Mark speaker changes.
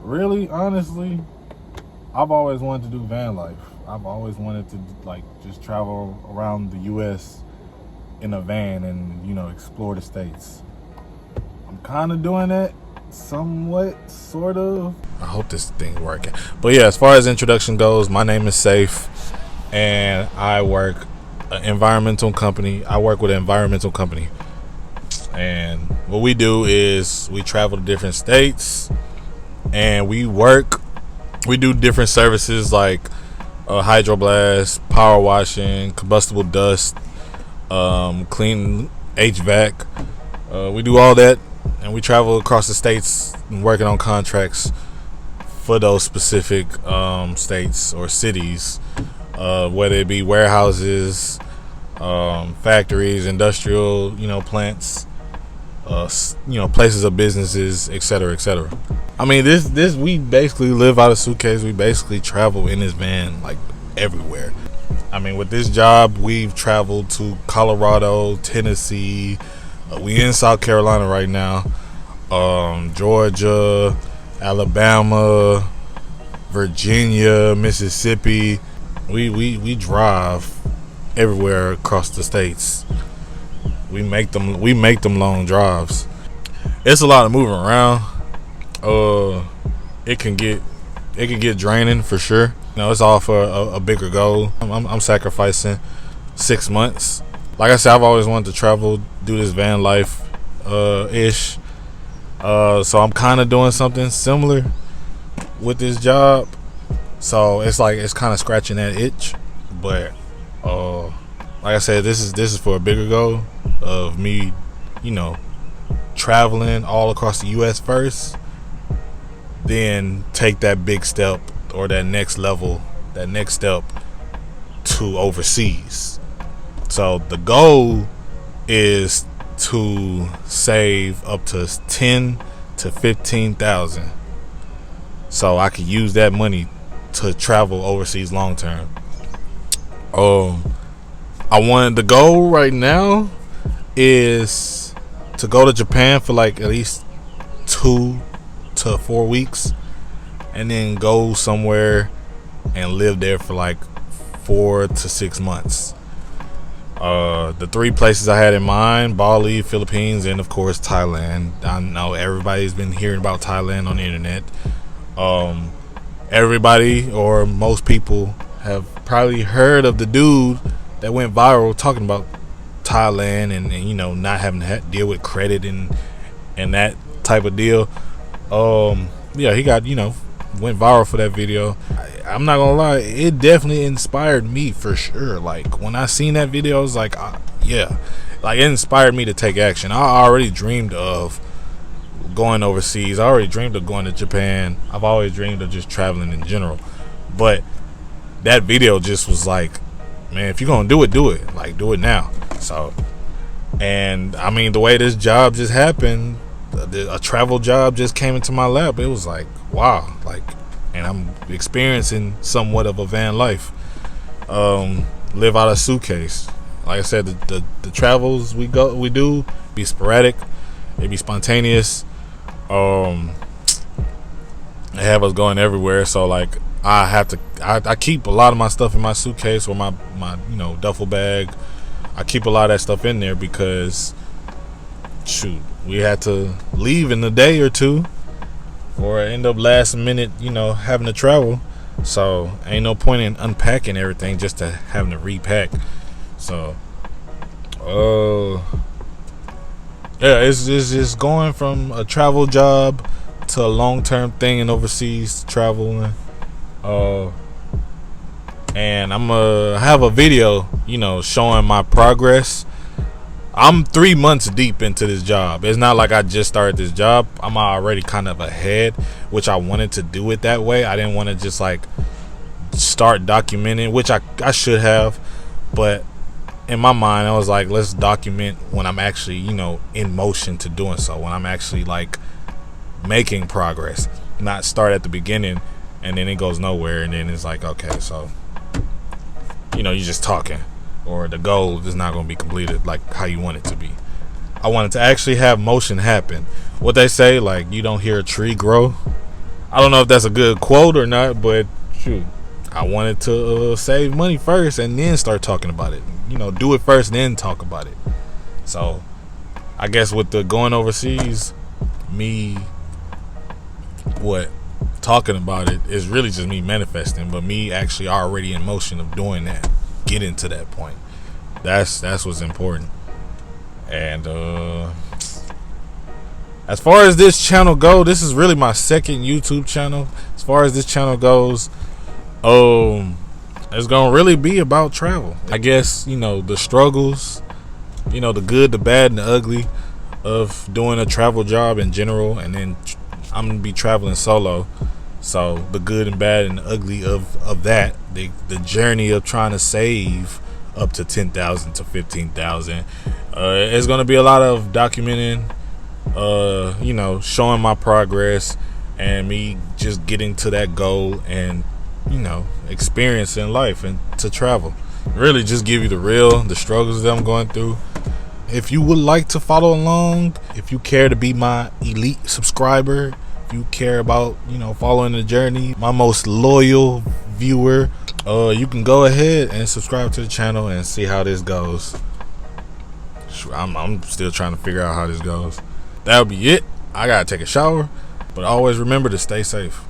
Speaker 1: Really, honestly, I've always wanted to do van life. I've always wanted to like just travel around the U.S. in a van and explore the states. I'm kind of doing that, somewhat, sort of. I hope this thing's working. But yeah, as far as introduction goes, my name is Safe, and I work an environmental company. I work with an environmental company, and what we do is we travel to different states, and we do different services like hydroblast, power washing, combustible dust, clean HVAC. We do all that, and we travel across the states and working on contracts for those specific states or cities, whether it be warehouses, factories, industrial, plants, places of businesses, etc., etc. I mean, this we basically live out of suitcase. We basically travel in this van like everywhere. I mean, with this job, we've traveled to Colorado, Tennessee. We in South Carolina right now, Georgia, Alabama, Virginia, Mississippi. We drive everywhere across the states. We make them long drives. It's a lot of moving around. It can get draining for sure. It's all for a bigger goal. I'm sacrificing 6 months. Like I said, I've always wanted to travel, do this van life ish. So I'm kind of doing something similar with this job. So it's kind of scratching that itch. But like I said, this is for a bigger goal of me, traveling all across the U.S. first, then take that big step or that next step to overseas. So the goal is to save up to 10 to 15,000, so I could use that money to travel overseas long term. The goal right now is to go to Japan for like at least 2 to 4 weeks, and then go somewhere and live there for like 4 to 6 months. The 3 places I had in mind: Bali, Philippines, and of course Thailand. I know everybody's been hearing about Thailand on the internet. Everybody or most people have probably heard of the dude that went viral talking about Thailand and not having to deal with credit and that type of deal. Yeah, he got went viral for that video. I'm not gonna lie, it definitely inspired me for sure. Like when I seen that video, I was like, yeah, like it inspired me to take action. I already dreamed of going overseas. I already dreamed of going to Japan. I've always dreamed of just traveling in general. But that video just was like, man, if you're gonna do it, like do it now. So, and I mean, the way this job just happened, a travel job just came into my lap. It was like, wow, like, and I'm experiencing somewhat of a van life. Live out of suitcase. Like I said, the travels we do be sporadic. They be spontaneous. They have us going everywhere. So like, I keep a lot of my stuff in my suitcase or my duffel bag. I keep a lot of that stuff in there because shoot, we had to leave in a day or two, or end up last minute, having to travel. So ain't no point in unpacking everything just to having to repack. So, yeah, it's just going from a travel job to a long-term thing in overseas traveling. And I'm gonna have a video, showing my progress. I'm 3 months deep into this job. It's not like I just started this job. I'm already kind of ahead, which I wanted to do it that way. I didn't want to just like start documenting, which I should have, but in my mind I was like, let's document when I'm actually in motion to doing so, when I'm actually like making progress, not start at the beginning and then it goes nowhere, and then it's like, okay, so you're just talking, or the goal is not going to be completed like how you want it to be. I wanted to actually have motion happen. What they say, like, you don't hear a tree grow I don't know if that's a good quote or not, but shoot, I wanted to save money first and then start talking about it. Do it first, then talk about it. So I guess with the going overseas, me what talking about it is really just me manifesting, but me actually already in motion of doing that, getting to that point. That's what's important. And as far as this channel go, this is really my second YouTube channel. As far as this channel goes, it's gonna really be about travel. I guess the struggles, the good, the bad, and the ugly of doing a travel job in general, and then I'm gonna be traveling solo. So the good and bad and the ugly of that, the journey of trying to save up to 10,000 to 15,000. It's gonna be a lot of documenting, showing my progress and me just getting to that goal, and experiencing life and to travel. Really just give you the struggles that I'm going through. If you would like to follow along, if you care to be my elite subscriber, if you care about following the journey, my most loyal viewer, you can go ahead and subscribe to the channel and see how this goes. I'm still trying to figure out how this goes. That'll be it. I gotta take a shower, but always remember to stay safe.